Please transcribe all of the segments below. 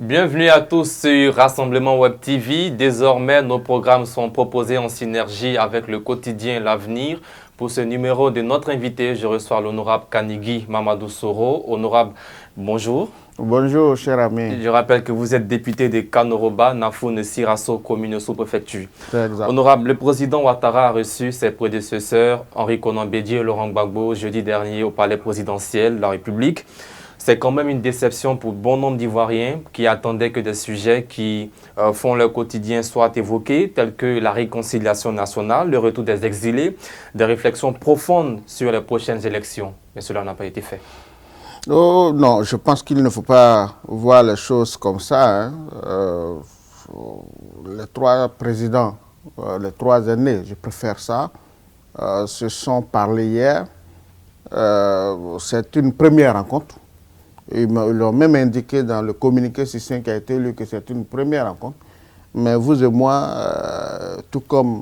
Bienvenue à tous sur Rassemblement Web TV. Désormais, nos programmes sont proposés en synergie avec le quotidien L'Avenir. Pour ce numéro de notre invité, je reçois l'honorable Kanigui Mamadou Soro. Honorable, bonjour. Bonjour, cher ami. Je rappelle que vous êtes député de Kanoroba, Nafoune, Sirasso, commune sous-préfecture. C'est exact. Honorable, le président Ouattara a reçu ses prédécesseurs, Henri Konan Bédié et Laurent Gbagbo, jeudi dernier au palais présidentiel de la République. C'est quand même une déception pour bon nombre d'Ivoiriens qui attendaient que des sujets qui font leur quotidien soient évoqués, tels que la réconciliation nationale, le retour des exilés, des réflexions profondes sur les prochaines élections. Mais cela n'a pas été fait. Oh, non, je pense qu'il ne faut pas voir les choses comme ça. Les trois présidents, les trois aînés, je préfère ça, se sont parlé hier. C'est une première rencontre. Ils l'ont même indiqué dans le communiqué succinct qui a été lu que c'est une première rencontre. Mais vous et moi, tout comme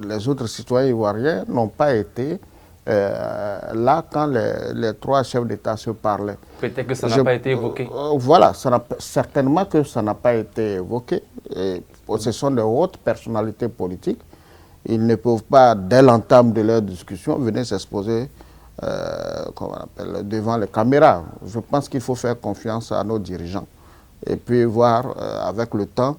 les autres citoyens ivoiriens, n'ont pas été là quand les trois chefs d'État se parlaient. Peut-être que ça n'a pas été évoqué. Voilà, certainement que ça n'a pas été évoqué. Et ce sont de hautes personnalités politiques. Ils ne peuvent pas, dès l'entame de leur discussion, venir s'exposer devant les caméras. Je pense qu'il faut faire confiance à nos dirigeants et puis voir avec le temps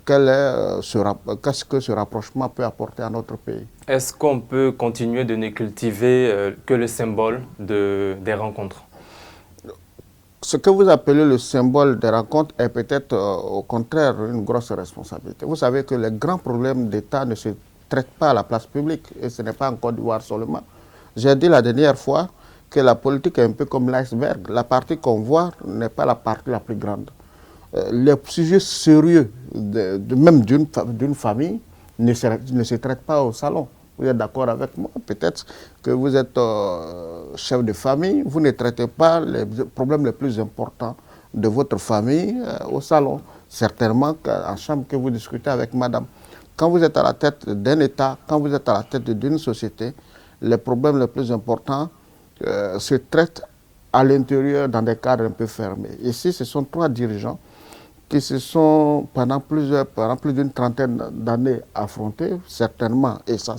qu'est-ce que ce rapprochement peut apporter à notre pays. Est-ce qu'on peut continuer de ne cultiver que le symbole des rencontres? Ce que vous appelez le symbole des rencontres est peut-être au contraire une grosse responsabilité. Vous savez que les grands problèmes d'État ne se traitent pas à la place publique et ce n'est pas en Côte d'Ivoire seulement. J'ai dit la dernière fois que la politique est un peu comme l'iceberg. La partie qu'on voit n'est pas la partie la plus grande. Les sujets sérieux, même d'une famille, ne se traitent pas au salon. Vous êtes d'accord avec moi? Peut-être que vous êtes chef de famille, vous ne traitez pas les problèmes les plus importants de votre famille au salon. Certainement en chambre que vous discutez avec madame. Quand vous êtes à la tête d'un État, quand vous êtes à la tête d'une société, les problèmes les plus importants se traitent à l'intérieur dans des cadres un peu fermés. Ici, ce sont trois dirigeants qui se sont pendant plus d'une trentaine d'années affrontés, certainement, et ça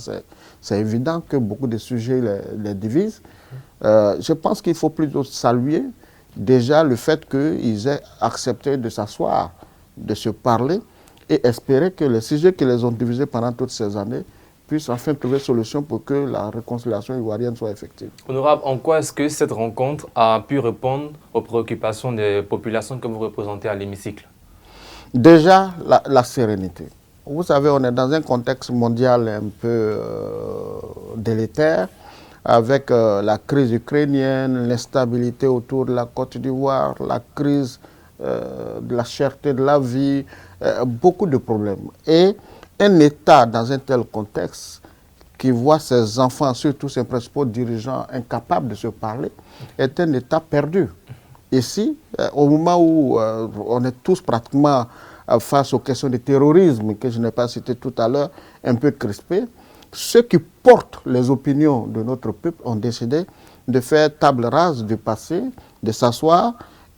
c'est évident que beaucoup de sujets les divisent. Je pense qu'il faut plutôt saluer déjà le fait qu'ils aient accepté de s'asseoir, de se parler et espérer que les sujets qui les ont divisés pendant toutes ces années puissent enfin trouver solution pour que la réconciliation ivoirienne soit effective. Honorable, en quoi est-ce que cette rencontre a pu répondre aux préoccupations des populations que vous représentez à l'hémicycle? Déjà, la sérénité. Vous savez, on est dans un contexte mondial un peu délétère, avec la crise ukrainienne, l'instabilité autour de la Côte d'Ivoire, la crise de la cherté de la vie, beaucoup de problèmes. Et un État dans un tel contexte qui voit ses enfants, surtout ses principaux dirigeants, incapables de se parler, est un État perdu. Ici, au moment où on est tous pratiquement face aux questions de terrorisme, que je n'ai pas cité tout à l'heure, un peu crispés, ceux qui portent les opinions de notre peuple ont décidé de faire table rase du passé, de s'asseoir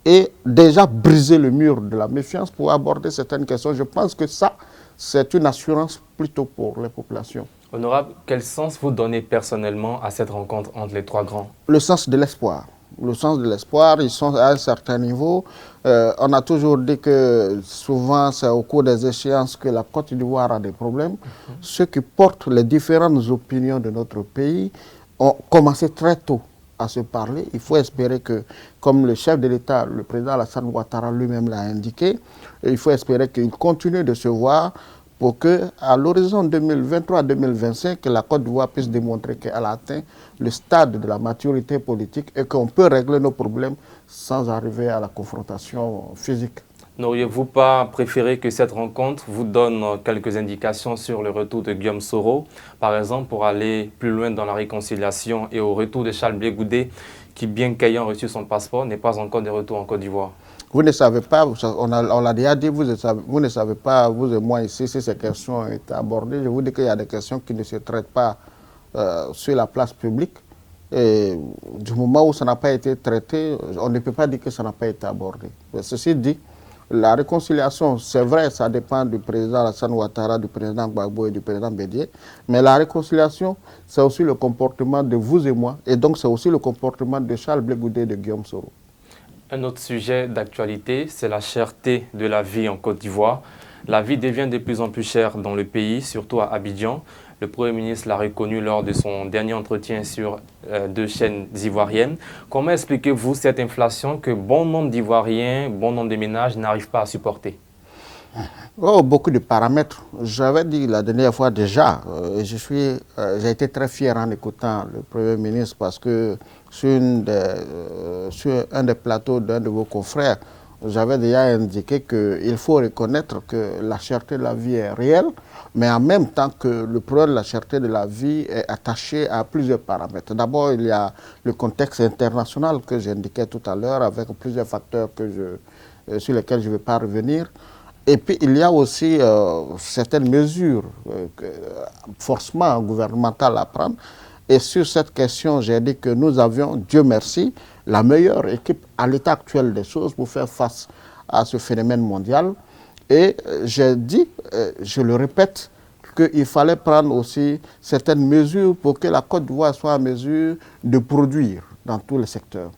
et déjà briser le mur de la méfiance pour aborder certaines questions. Je pense que ça, c'est une assurance plutôt pour les populations. Honorable, quel sens vous donnez personnellement à cette rencontre entre les trois grands? Le sens de l'espoir. Le sens de l'espoir, ils sont à un certain niveau. On a toujours dit que souvent c'est au cours des échéances que la Côte d'Ivoire a des problèmes. Ceux qui portent les différentes opinions de notre pays ont commencé très tôt à se parler. Il faut espérer que, comme le chef de l'État, le président Alassane Ouattara lui-même l'a indiqué, il faut espérer qu'il continue de se voir pour qu'à l'horizon 2023-2025, la Côte d'Ivoire puisse démontrer qu'elle a atteint le stade de la maturité politique et qu'on peut régler nos problèmes sans arriver à la confrontation physique. N'auriez-vous pas préféré que cette rencontre vous donne quelques indications sur le retour de Guillaume Soro, par exemple, pour aller plus loin dans la réconciliation et au retour de Charles Blé Goudé, qui, bien qu'ayant reçu son passeport, n'est pas encore de retour en Côte d'Ivoire? Vous ne savez pas, on l'a déjà dit, vous ne savez pas, vous et moi ici, si ces questions ont été abordées. Je vous dis qu'il y a des questions qui ne se traitent pas sur la place publique. Et du moment où ça n'a pas été traité, on ne peut pas dire que ça n'a pas été abordé. Mais ceci dit, la réconciliation, c'est vrai, ça dépend du président Alassane Ouattara, du président Gbagbo et du président Bédié, mais la réconciliation, c'est aussi le comportement de vous et moi, et donc c'est aussi le comportement de Charles Blé Goudé et de Guillaume Soro. Un autre sujet d'actualité, c'est la cherté de la vie en Côte d'Ivoire. La vie devient de plus en plus chère dans le pays, surtout à Abidjan. Le Premier ministre l'a reconnu lors de son dernier entretien sur 2 chaînes ivoiriennes. Comment expliquez-vous cette inflation que bon nombre d'Ivoiriens, bon nombre de ménages n'arrivent pas à supporter? Oh, beaucoup de paramètres. J'avais dit la dernière fois déjà, j'ai été très fier en écoutant le Premier ministre parce que sur un des plateaux d'un de vos confrères, j'avais déjà indiqué qu'il faut reconnaître que la cherté de la vie est réelle, mais en même temps que le problème de la cherté de la vie est attaché à plusieurs paramètres. D'abord, il y a le contexte international que j'indiquais tout à l'heure avec plusieurs facteurs sur lesquels je ne vais pas revenir. Et puis, il y a aussi certaines mesures forcément gouvernementales à prendre. Et sur cette question, j'ai dit que nous avions, Dieu merci, la meilleure équipe à l'état actuel des choses pour faire face à ce phénomène mondial. Et j'ai dit, je le répète, qu'il fallait prendre aussi certaines mesures pour que la Côte d'Ivoire soit en mesure de produire dans tous les secteurs.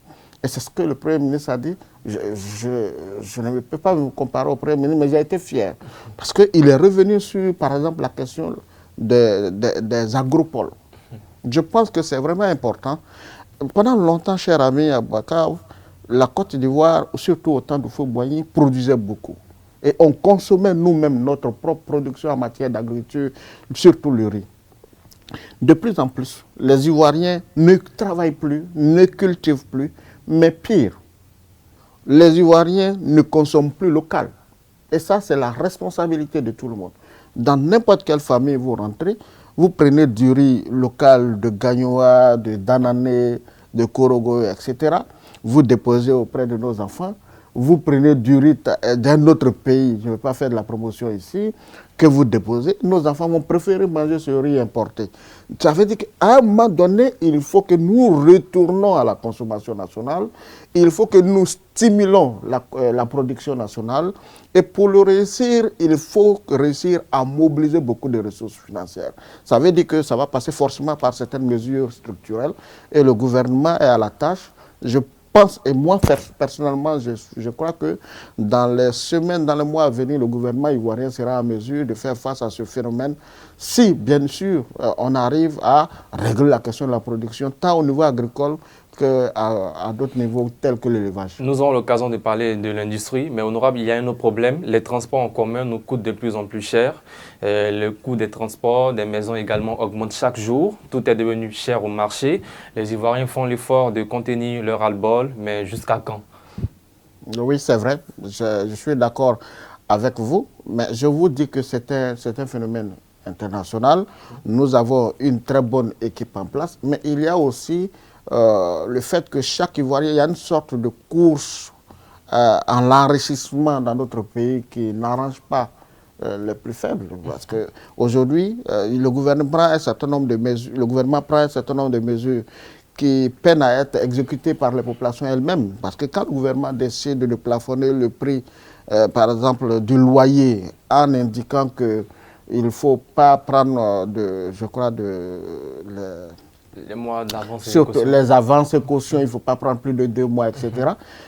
Et c'est ce que le Premier ministre a dit. Je ne peux pas me comparer au Premier ministre, mais j'ai été fier. Parce qu'il est revenu sur, par exemple, la question des agropoles. Je pense que c'est vraiment important. Pendant longtemps, cher ami Abouakar, la Côte d'Ivoire, surtout au temps de Fou-Boigny, produisait beaucoup. Et on consommait nous-mêmes notre propre production en matière d'agriculture, surtout le riz. De plus en plus, les Ivoiriens ne travaillent plus, ne cultivent plus, mais pire, les Ivoiriens ne consomment plus local. Et ça, c'est la responsabilité de tout le monde. Dans n'importe quelle famille vous rentrez, vous prenez du riz local de Gagnoa, de Danané, de Korogo, etc. Vous déposez auprès de nos enfants. Vous prenez du riz d'un autre pays, je ne vais pas faire de la promotion ici, que vous déposez, nos enfants vont préférer manger ce riz importé. Ça veut dire qu'à un moment donné, il faut que nous retournons à la consommation nationale, il faut que nous stimulons la production nationale, et pour le réussir, il faut réussir à mobiliser beaucoup de ressources financières. Ça veut dire que ça va passer forcément par certaines mesures structurelles, et le gouvernement est à la tâche. Je pense, et moi personnellement, je crois que dans les semaines, dans les mois à venir, le gouvernement ivoirien sera en mesure de faire face à ce phénomène si, bien sûr, on arrive à régler la question de la production, tant au niveau agricole qu'à d'autres niveaux tels que l'élevage. Nous aurons l'occasion de parler de l'industrie, mais honorable, il y a un autre problème. Les transports en commun nous coûtent de plus en plus cher. Le coût des transports, des maisons également augmente chaque jour. Tout est devenu cher au marché. Les Ivoiriens font l'effort de contenir leur ras-le-bol, mais jusqu'à quand? Oui, c'est vrai. Je suis d'accord avec vous, mais je vous dis que c'est un phénomène international. Nous avons une très bonne équipe en place, mais il y a aussi le fait que chaque Ivoirien, il y a une sorte de course en l'enrichissement dans notre pays qui n'arrange pas les plus faibles. Parce qu'aujourd'hui, le gouvernement prend un certain nombre de mesures qui peinent à être exécutées par les populations elles-mêmes. Parce que quand le gouvernement décide de plafonner le prix, par exemple, du loyer, en indiquant qu'il ne faut pas prendre les mois d'avance et surtout les avances et cautions, il ne faut pas prendre plus de 2 mois, etc.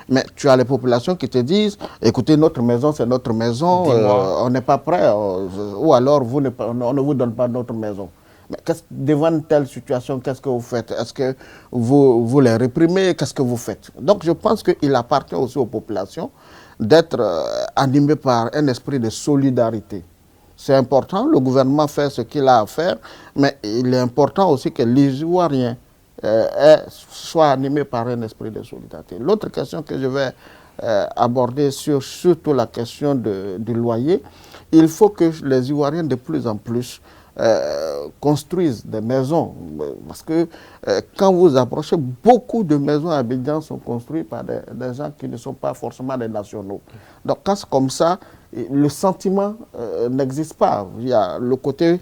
Mais tu as les populations qui te disent, écoutez, notre maison, c'est notre maison, on n'est pas prêt, ou alors on ne vous donne pas notre maison. Mais devant une telle situation, qu'est-ce que vous faites? Est-ce que vous les réprimez? Qu'est-ce que vous faites? Donc je pense qu'il appartient aussi aux populations d'être animées par un esprit de solidarité. C'est important, le gouvernement fait ce qu'il a à faire, mais il est important aussi que les Ivoiriens soient animés par un esprit de solidarité. L'autre question que je vais aborder surtout la question du loyer, il faut que les Ivoiriens de plus en plus construisent des maisons. Parce que quand vous approchez, beaucoup de maisons à Abidjan sont construites par des gens qui ne sont pas forcément des nationaux. Donc quand c'est comme ça, le sentiment n'existe pas. Il y a le côté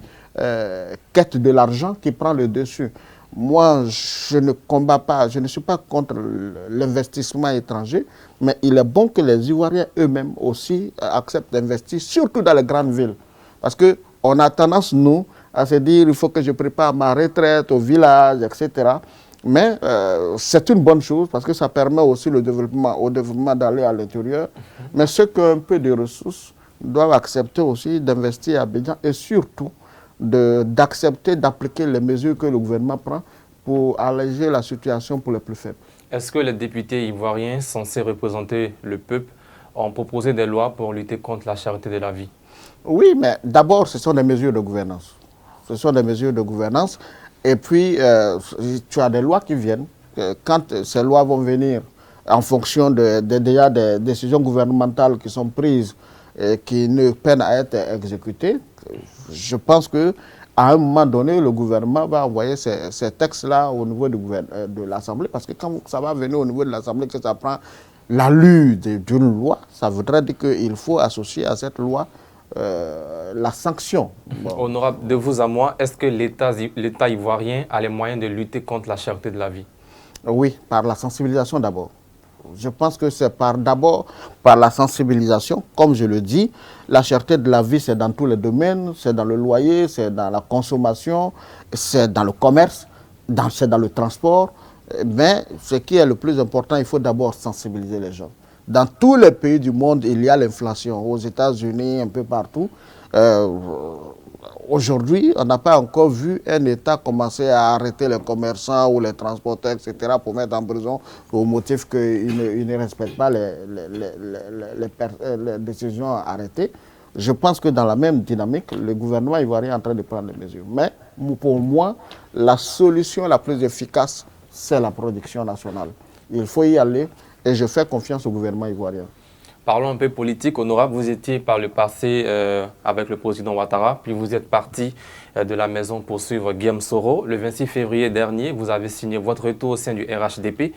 quête de l'argent qui prend le dessus. Moi, je ne combats pas, je ne suis pas contre l'investissement étranger, mais il est bon que les Ivoiriens eux-mêmes aussi acceptent d'investir, surtout dans les grandes villes. Parce qu'on a tendance, nous, à se dire il faut que je prépare ma retraite au village, etc. Mais c'est une bonne chose parce que ça permet aussi au développement d'aller à l'intérieur. Mais ceux qui ont un peu de ressources doivent accepter aussi d'investir à Abidjan et surtout d'accepter d'appliquer les mesures que le gouvernement prend pour alléger la situation pour les plus faibles. Est-ce que les députés ivoiriens censés représenter le peuple ont proposé des lois pour lutter contre la cherté de la vie? Oui, mais d'abord, ce sont des mesures de gouvernance. Ce sont des mesures de gouvernance. Et puis, tu as des lois qui viennent. Quand ces lois vont venir en fonction déjà des décisions gouvernementales qui sont prises et qui ne peinent à être exécutées, je pense qu'à un moment donné, le gouvernement va envoyer ces textes-là au niveau de l'Assemblée. Parce que quand ça va venir au niveau de l'Assemblée, que ça prend l'allure d'une loi, ça voudrait dire qu'il faut associer à cette loi la sanction. Bon. Honorable, de vous à moi, est-ce que l'État ivoirien a les moyens de lutter contre la cherté de la vie? Oui, par la sensibilisation d'abord. Je pense que c'est d'abord par la sensibilisation. Comme je le dis, la cherté de la vie, c'est dans tous les domaines. C'est dans le loyer, c'est dans la consommation, c'est dans le commerce, c'est dans le transport. Mais ce qui est le plus important, il faut d'abord sensibiliser les gens. Dans tous les pays du monde, il y a l'inflation. Aux États-Unis, un peu partout. Aujourd'hui, on n'a pas encore vu un État commencer à arrêter les commerçants ou les transporteurs, etc., pour mettre en prison au motif qu'ils ne respectent pas les décisions arrêtées. Je pense que dans la même dynamique, le gouvernement ivoirien est en train de prendre des mesures. Mais pour moi, la solution la plus efficace, c'est la production nationale. Il faut y aller et je fais confiance au gouvernement ivoirien. Parlons un peu politique. Honorable, vous étiez par le passé avec le président Ouattara, puis vous êtes parti de la maison pour suivre Guillaume Soro. Le 26 février dernier, vous avez signé votre retour au sein du RHDP.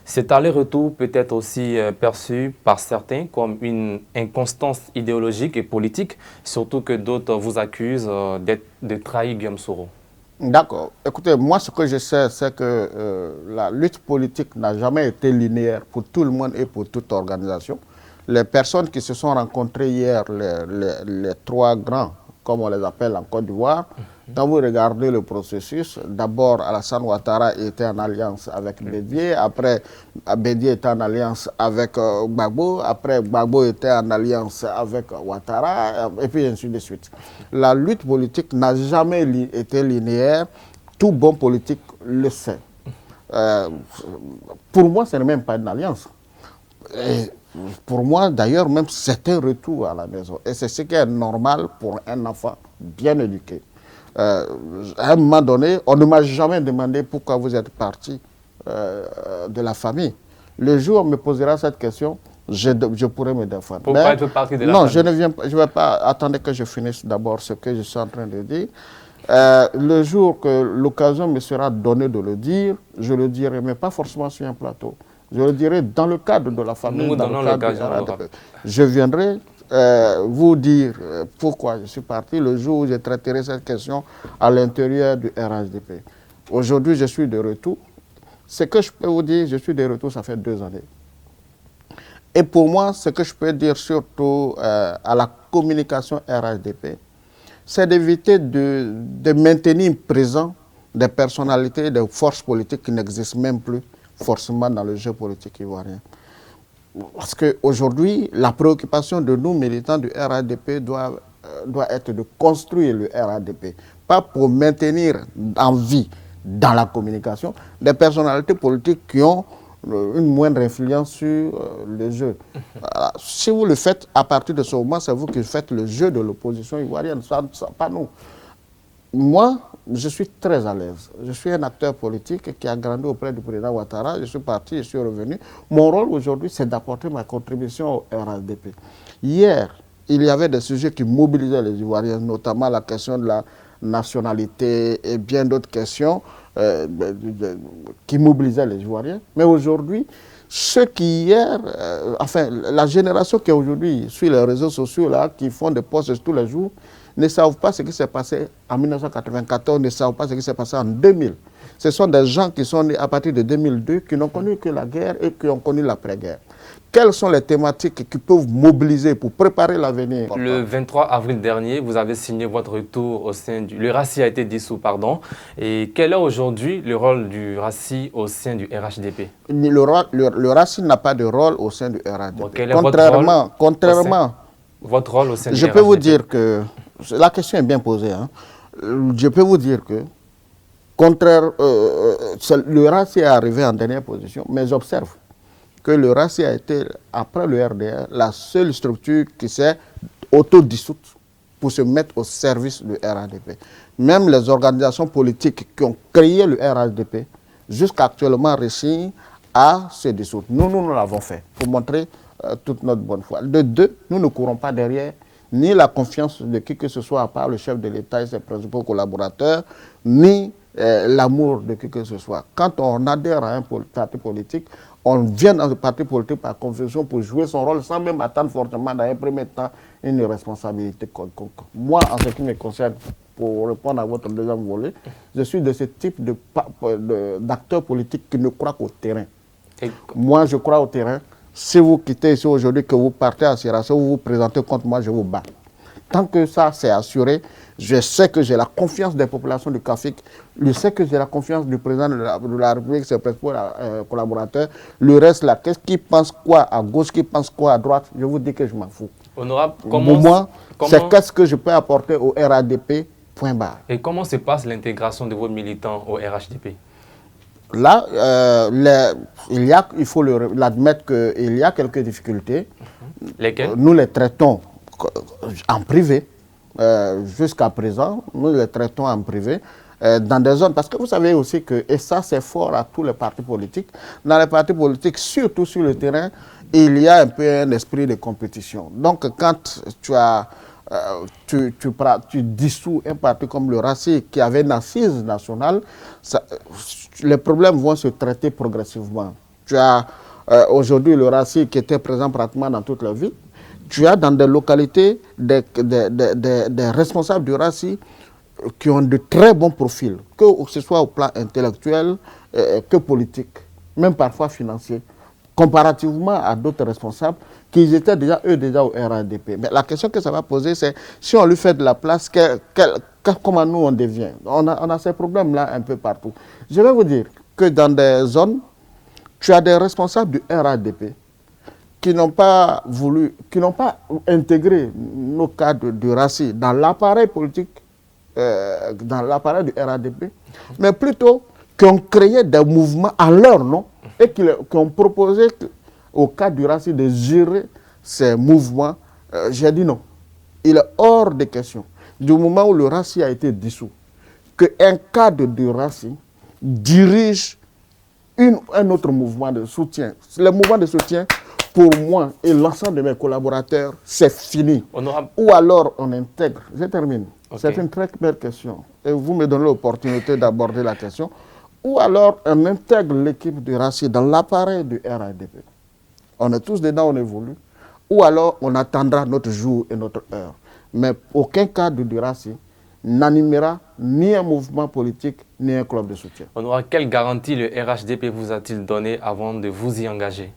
Cet aller-retour peut être aussi perçu par certains comme une inconstance idéologique et politique, surtout que d'autres vous accusent de trahir Guillaume Soro. D'accord. Écoutez, moi, ce que je sais, c'est que la lutte politique n'a jamais été linéaire pour tout le monde et pour toute organisation. Les personnes qui se sont rencontrées hier, les trois grands, comme on les appelle en Côte d'Ivoire, quand vous regardez le processus, d'abord Alassane Ouattara était en alliance avec Bédié, après Bédié était en alliance avec Gbagbo, après Gbagbo était en alliance avec Ouattara, et puis ainsi de suite. La lutte politique n'a jamais été linéaire, tout bon politique le sait. Pour moi, ce n'est même pas une alliance. Et pour moi, d'ailleurs, même c'est un retour à la maison. Et c'est ce qui est normal pour un enfant bien éduqué. À un moment donné, on ne m'a jamais demandé pourquoi vous êtes parti de la famille. Le jour où on me posera cette question, je pourrai me défendre. Pourquoi être parti de la famille? Non, je ne vais pas attendre que je finisse d'abord ce que je suis en train de dire. Le jour que l'occasion me sera donnée de le dire, je le dirai, mais pas forcément sur un plateau. Je le dirai dans le cadre de la famille. Nous donnons l'occasion. Je viendrai vous dire pourquoi je suis parti le jour où je traiterai cette question à l'intérieur du RHDP. Aujourd'hui, je suis de retour. Ce que je peux vous dire, je suis de retour, ça fait 2 années. Et pour moi, ce que je peux dire surtout à la communication RHDP, c'est d'éviter de maintenir présent des personnalités, des forces politiques qui n'existent même plus forcément dans le jeu politique ivoirien. Parce qu'aujourd'hui, la préoccupation de nous, militants du RHDP, doit être de construire le RHDP. Pas pour maintenir en vie dans la communication des personnalités politiques qui ont une moindre influence sur le jeu. Alors, si vous le faites, à partir de ce moment, c'est vous qui faites le jeu de l'opposition ivoirienne, pas nous. Moi, je suis très à l'aise. Je suis un acteur politique qui a grandi auprès du président Ouattara. Je suis parti, je suis revenu. Mon rôle aujourd'hui, c'est d'apporter ma contribution au RHDP. Hier, il y avait des sujets qui mobilisaient les Ivoiriens, notamment la question de la nationalité et bien d'autres questions qui mobilisaient les Ivoiriens. Mais aujourd'hui, ceux qui hier, enfin, la génération qui aujourd'hui suit les réseaux sociaux, là, qui font des posts tous les jours, ne savent pas ce qui s'est passé en 1994, ne savent pas ce qui s'est passé en 2000. Ce sont des gens qui sont nés à partir de 2002, qui n'ont connu que la guerre et qui ont connu l'après-guerre. Quelles sont les thématiques qui peuvent mobiliser pour préparer l'avenir? Le 23 avril dernier, vous avez signé votre retour au sein du... Le RACI a été dissous, pardon. Et quel est aujourd'hui le rôle du RACI au sein du RHDP? Le RACI n'a pas de rôle au sein du RHDP. Bon, quel est Contrairement, votre rôle au sein du je RHDP? peux vous dire que, la question est bien posée, hein. Je peux vous dire que, le RACI est arrivé en dernière position, mais j'observe que le RACI a été, après le RDR, la seule structure qui s'est autodissoute pour se mettre au service du RHDP. Même les organisations politiques qui ont créé le RHDP, jusqu'à actuellement réussi à se dissoudre. Nous l'avons fait pour montrer toute notre bonne foi. De deux, nous ne courons pas derrière ni la confiance de qui que ce soit, à part le chef de l'État et ses principaux collaborateurs, ni l'amour de qui que ce soit. Quand on adhère à un parti politique, on vient dans le parti politique par conviction pour jouer son rôle sans même attendre fortement dans un premier temps une responsabilité quelconque. Moi, en ce qui me concerne, pour répondre à votre deuxième volet, je suis de ce type d'acteur politique qui ne croit qu'au terrain. Moi, je crois au terrain. Si vous quittez ici aujourd'hui, que vous partez à Sierra, vous vous présentez contre moi, je vous bats. Tant que ça c'est assuré, je sais que j'ai la confiance des populations du Kafik, je sais que j'ai la confiance du président de la République, ses principaux collaborateurs. Le reste là, qu'est-ce qui pense quoi à gauche, qui pense quoi à droite, je vous dis que je m'en fous. Honorable, pour moi, c'est qu'est-ce que je peux apporter au RHDP, point barre. Et comment se passe l'intégration de vos militants au RHDP? Là, il faut l'admettre qu'il y a quelques difficultés. Lesquelles? Nous les traitons en privé. Jusqu'à présent, nous les traitons en privé. Dans des zones, parce que vous savez aussi que, et ça c'est fort à tous les partis politiques, dans les partis politiques, surtout sur le terrain, il y a un peu un esprit de compétition. Donc quand tu dissous un parti comme le RACI qui avait une assise nationale, les problèmes vont se traiter progressivement. Tu as aujourd'hui le RACI qui était présent pratiquement dans toute la ville. Tu as dans des localités des responsables du RACI qui ont de très bons profils, que ce soit au plan intellectuel que politique, même parfois financier, comparativement à d'autres responsables qui étaient déjà, eux, déjà au RHDP. Mais la question que ça va poser, c'est si on lui fait de la place, comment nous on devient? On a ces problèmes-là un peu partout. Je vais vous dire que dans des zones, tu as des responsables du RHDP qui n'ont pas voulu, qui n'ont pas intégré nos cadres du RACI dans l'appareil politique, dans l'appareil du RHDP, mais plutôt qui ont créé des mouvements à leur nom et qui ont proposé au cadre du RACI de gérer ces mouvements. J'ai dit non. Il est hors de question, du moment où le RACI a été dissous, qu'un cadre du RACI dirige un autre mouvement de soutien. Le mouvement de soutien, pour moi et l'ensemble de mes collaborateurs, c'est fini. Ou alors on intègre, je termine, c'est une très belle question, et vous me donnez l'opportunité d'aborder la question, ou alors on intègre l'équipe du RACI dans l'appareil du RHDP. On est tous dedans, on évolue, ou alors on attendra notre jour et notre heure. Mais aucun cadre du RACI n'animera ni un mouvement politique, ni un club de soutien. Quelle garantie le RHDP vous a-t-il donné avant de vous y engager?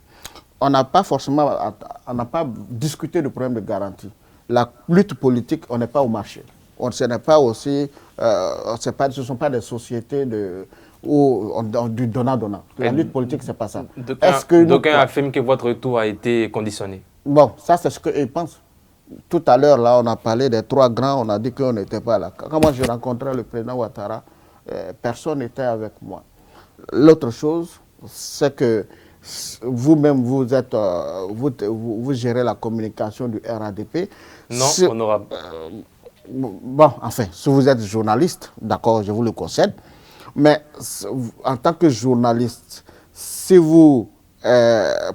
On n'a pas forcément, on n'a pas discuté de problème de garantie. La lutte politique, on n'est pas au marché. Ce n'est pas aussi, ce ne sont pas des sociétés du donnant-donnant. La lutte politique, ce n'est pas ça. D'aucuns affirment que votre retour a été conditionné. Bon, ça c'est ce qu'ils pensent. Tout à l'heure, là, on a parlé des trois grands, on a dit qu'on n'était pas là. Quand moi je rencontrais le président Ouattara, personne n'était avec moi. L'autre chose, c'est que vous-même, vous gérez la communication du RHDP. Non, honorable. Bon, enfin, si vous êtes journaliste, d'accord, je vous le concède, mais en tant que journaliste, si vous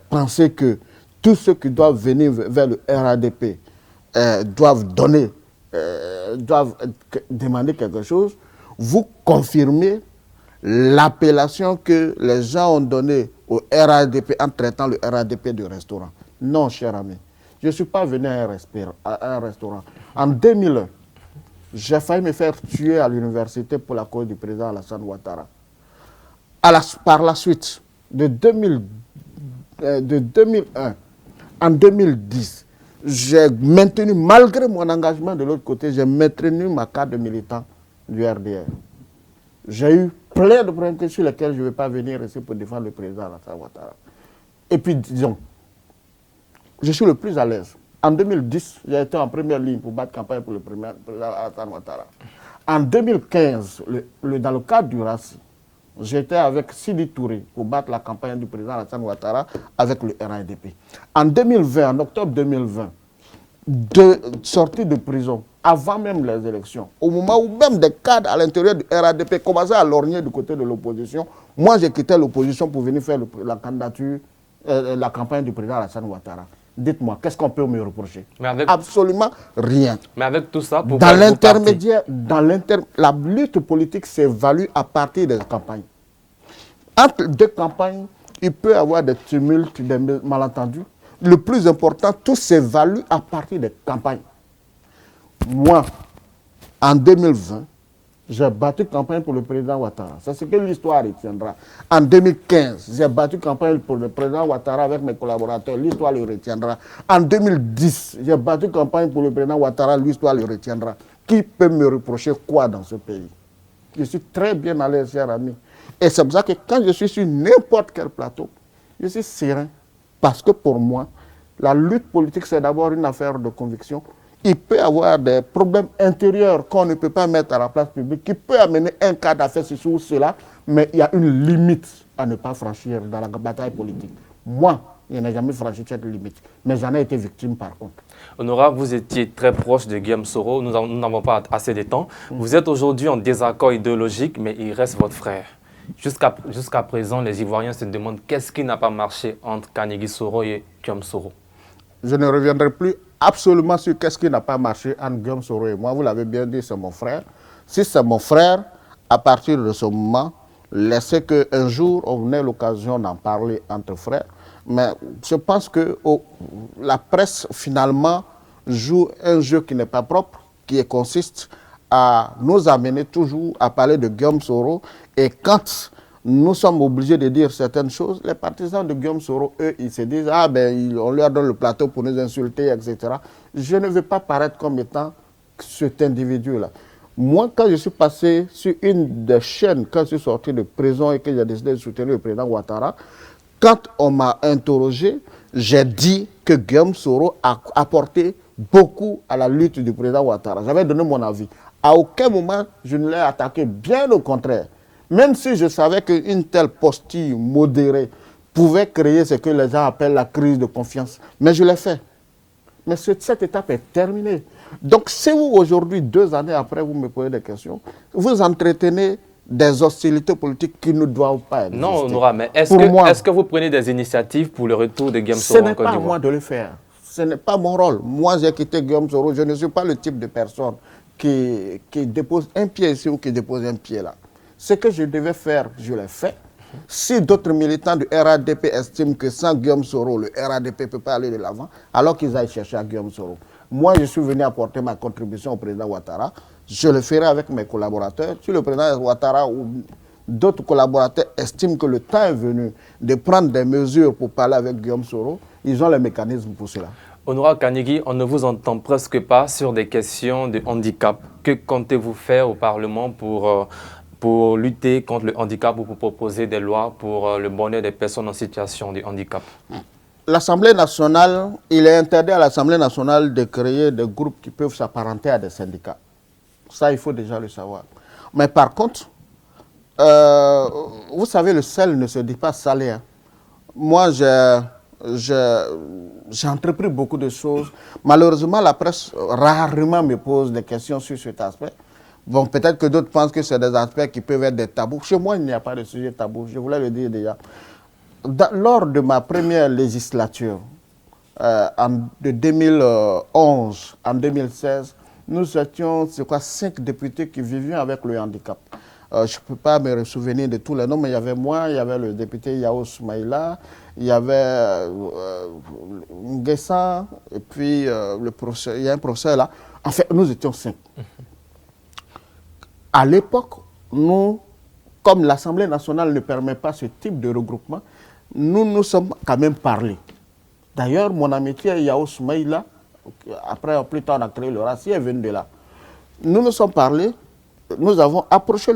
pensez que tous ceux qui doivent venir vers le RHDP doivent demander quelque chose, vous confirmez l'appellation que les gens ont donnée au RHDP en traitant le RHDP de restaurant. Non, cher ami, je ne suis pas venu à un restaurant. En 2001, J'ai failli me faire tuer à l'université pour la cause du président Alassane Ouattara. Par la suite, de 2001 en 2010, j'ai maintenu, malgré mon engagement de l'autre côté, j'ai maintenu ma carte de militant du RDR. J'ai eu plein de problèmes sur lesquels je ne vais pas venir ici pour défendre le président Alassane Ouattara. Et puis, disons, je suis le plus à l'aise. En 2010, j'ai été en première ligne pour battre campagne pour le président Alassane Ouattara. En 2015, dans le cadre du RACI, j'étais avec Sidi Touré pour battre la campagne du président Alassane Ouattara avec le RADP. En 2020, en octobre 2020, de sortie de prison, avant même les élections, au moment où même des cadres à l'intérieur du RADP commençaient à lorgner du côté de l'opposition, moi j'ai quitté l'opposition pour venir faire la candidature, la campagne du président Alassane Ouattara. Dites-moi, qu'est-ce qu'on peut me reprocher? Absolument rien. Mais avec tout ça, dans l'intermédiaire, la lutte politique s'évalue à partir des campagnes. Entre deux campagnes, il peut y avoir des tumultes, des malentendus. Le plus important, tout s'évalue à partir des campagnes. Moi, en 2020, j'ai battu campagne pour le président Ouattara. C'est ce que l'histoire retiendra. En 2015, j'ai battu campagne pour le président Ouattara avec mes collaborateurs. L'histoire le retiendra. En 2010, j'ai battu campagne pour le président Ouattara. L'histoire le retiendra. Qui peut me reprocher quoi dans ce pays? Je suis très bien à l'aise, cher ami. Et c'est pour ça que quand je suis sur n'importe quel plateau, je suis serein. Parce que pour moi, la lutte politique, c'est d'abord une affaire de conviction. Il peut y avoir des problèmes intérieurs qu'on ne peut pas mettre à la place publique, qui peut amener un cas d'affaires sur ou cela, mais il y a une limite à ne pas franchir dans la bataille politique. Moi, je n'ai jamais franchi cette limite, mais j'en ai été victime par contre. Honorable, vous étiez très proche de Guillaume Soro, nous n'avons pas assez de temps. Vous êtes aujourd'hui en désaccord idéologique, mais il reste votre frère. Jusqu'à présent, les Ivoiriens se demandent qu'est-ce qui n'a pas marché entre Kanigui Soro et Guillaume Soro. Je ne reviendrai plus absolument sur qu'est-ce qui n'a pas marché entre Guillaume Soro et moi. Vous l'avez bien dit, c'est mon frère. Si c'est mon frère, à partir de ce moment, laissez qu'un jour, on ait l'occasion d'en parler entre frères. Mais je pense que la presse, finalement, joue un jeu qui n'est pas propre, qui consiste à nous amener toujours à parler de Guillaume Soro. Et quand nous sommes obligés de dire certaines choses, les partisans de Guillaume Soro, eux, ils se disent « Ah ben, on leur donne le plateau pour nous insulter, etc. » Je ne veux pas paraître comme étant cet individu-là. Moi, quand je suis passé sur une des chaînes, quand je suis sorti de prison et que j'ai décidé de soutenir le président Ouattara, quand on m'a interrogé, j'ai dit que Guillaume Soro a apporté beaucoup à la lutte du président Ouattara. J'avais donné mon avis. À aucun moment, je ne l'ai attaqué, bien au contraire. Même si je savais qu'une telle posture modérée pouvait créer ce que les gens appellent la crise de confiance. Mais je l'ai fait. Mais cette étape est terminée. Donc, si vous, aujourd'hui, 2 années après, vous me posez des questions, vous entretenez des hostilités politiques qui ne doivent pas exister. Non, Honora, mais est-ce que vous prenez des initiatives pour le retour de Guillaume Soro en Côte d'Ivoire? Ce n'est pas à moi de le faire. Ce n'est pas mon rôle. Moi, j'ai quitté Guillaume Soro. Je ne suis pas le type de personne qui dépose un pied ici ou qui dépose un pied là. Ce que je devais faire, je l'ai fait. Si d'autres militants du RADP estiment que sans Guillaume Soro, le RADP ne peut pas aller de l'avant, alors qu'ils aillent chercher à Guillaume Soro. Moi, je suis venu apporter ma contribution au président Ouattara. Je le ferai avec mes collaborateurs. Si le président Ouattara ou d'autres collaborateurs estiment que le temps est venu de prendre des mesures pour parler avec Guillaume Soro, ils ont les mécanismes pour cela. Honora Kanigui, on ne vous entend presque pas sur des questions de handicap. Que comptez-vous faire au Parlement pour lutter contre le handicap ou pour proposer des lois pour le bonheur des personnes en situation de handicap? L'Assemblée nationale, il est interdit à l'Assemblée nationale de créer des groupes qui peuvent s'apparenter à des syndicats. Ça, il faut déjà le savoir. Mais par contre, vous savez, le sel ne se dit pas salé. Hein. Moi, j'ai entrepris beaucoup de choses. Malheureusement, la presse rarement me pose des questions sur cet aspect. Bon, peut-être que d'autres pensent que c'est des aspects qui peuvent être des tabous. Chez moi, il n'y a pas de sujet tabou. Je voulais le dire déjà. Lors de ma première législature, de 2011 en 2016, nous étions, c'est quoi, 5 députés qui vivions avec le handicap. Je ne peux pas me souvenir de tous les noms, mais il y avait moi, il y avait le député Yao Soumaïla, il y avait Nguessa, et puis il y a un professeur là. En fait, nous étions 5. À l'époque, nous, comme l'Assemblée nationale ne permet pas ce type de regroupement, nous nous sommes quand même parlé. D'ailleurs, mon amitié Yao Soumaïla, après, plus tard, on a créé le RACI, est venu de là. Nous nous sommes parlé, nous avons approché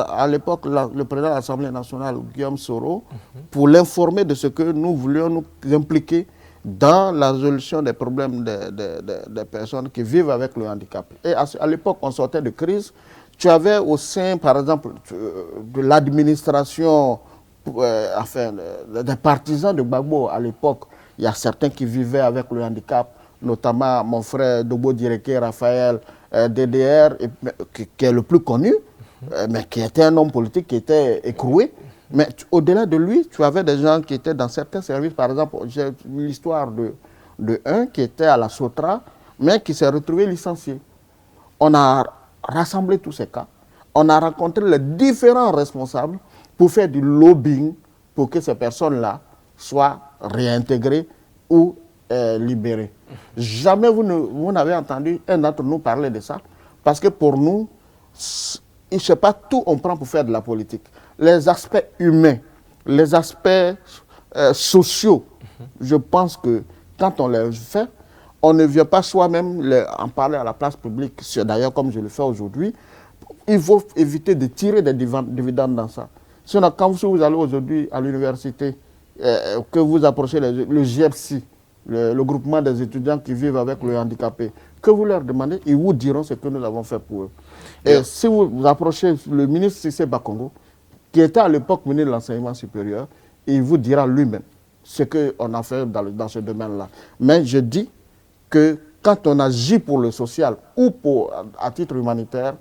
à l'époque le président de l'Assemblée nationale, Guillaume Soro, pour l'informer de ce que nous voulions nous impliquer dans la résolution des problèmes des personnes qui vivent avec le handicap. Et à l'époque, on sortait de crise. Tu avais au sein, par exemple, de l'administration, enfin, des partisans de Gbagbo à l'époque, il y a certains qui vivaient avec le handicap, notamment mon frère Dobo Direke, Raphaël, DDR, qui est le plus connu, mais qui était un homme politique qui était écroué. Mais au-delà de lui, tu avais des gens qui étaient dans certains services. Par exemple, j'ai l'histoire de un qui était à la Sotra, mais qui s'est retrouvé licencié. On a rassemblé tous ces cas. On a rencontré les différents responsables pour faire du lobbying pour que ces personnes-là soient réintégrées ou libérées. Jamais vous n'avez entendu un d'entre nous parler de ça, parce que pour nous, je ne sais pas, tout on prend pour faire de la politique. Les aspects humains, les aspects sociaux, je pense que quand on les fait, on ne vient pas soi-même en parler à la place publique, d'ailleurs comme je le fais aujourd'hui. Il faut éviter de tirer des dividendes dans ça. Sinon, quand vous allez aujourd'hui à l'université, que vous approchez le GEPSI, le groupement des étudiants qui vivent avec le handicapé, que vous leur demandez, ils vous diront ce que nous avons fait pour eux. Et si vous approchez le ministre Cissé Bakongo, qui était à l'époque ministre de l'enseignement supérieur, il vous dira lui-même ce qu'on a fait dans ce domaine-là. Mais je dis que quand on agit pour le social ou à titre humanitaire,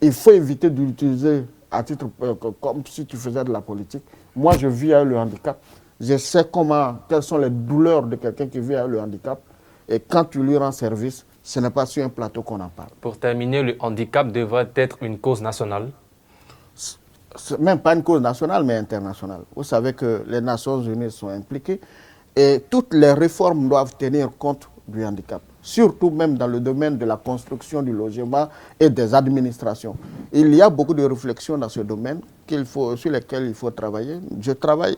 il faut éviter de l'utiliser à titre comme si tu faisais de la politique. Moi, je vis avec le handicap. Je sais quelles sont les douleurs de quelqu'un qui vit avec le handicap. Et quand tu lui rends service, ce n'est pas sur un plateau qu'on en parle. Pour terminer, le handicap devrait être une cause nationale? Même pas une cause nationale, mais internationale. Vous savez que les Nations Unies sont impliquées et toutes les réformes doivent tenir compte du handicap, surtout même dans le domaine de la construction du logement et des administrations. Il y a beaucoup de réflexions dans ce domaine sur lesquelles il faut travailler. Je travaille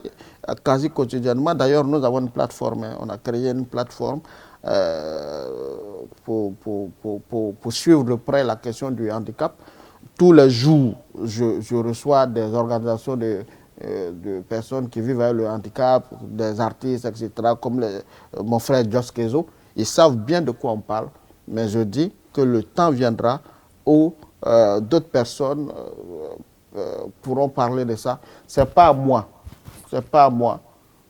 quasi quotidiennement. D'ailleurs, nous avons une plateforme. On a créé une plateforme pour suivre de près la question du handicap. Tous les jours, je reçois des organisations de personnes qui vivent avec le handicap, des artistes, etc., comme mon frère Jos Kezo. Ils savent bien de quoi on parle, mais je dis que le temps viendra où d'autres personnes pourront parler de ça. Ce n'est pas à moi,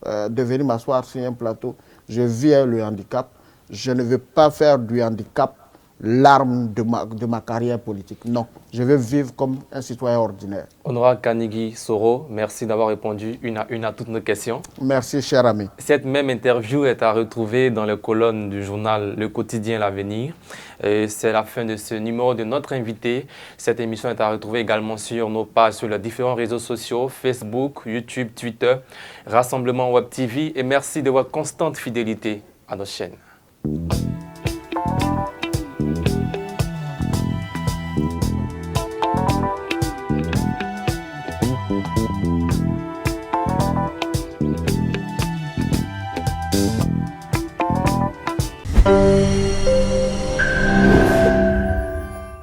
de venir m'asseoir sur un plateau. Je vis avec le handicap. Je ne veux pas faire du handicap l'arme de ma carrière politique. Non, je veux vivre comme un citoyen ordinaire. Honorable Kanigui Soro, merci d'avoir répondu une à toutes nos questions. Merci, cher ami. Cette même interview est à retrouver dans les colonnes du journal Le Quotidien L'Avenir. C'est la fin de ce numéro de notre invité. Cette émission est à retrouver également sur nos pages sur les différents réseaux sociaux, Facebook, YouTube, Twitter, Rassemblement Web TV. Et merci de votre constante fidélité à nos chaînes.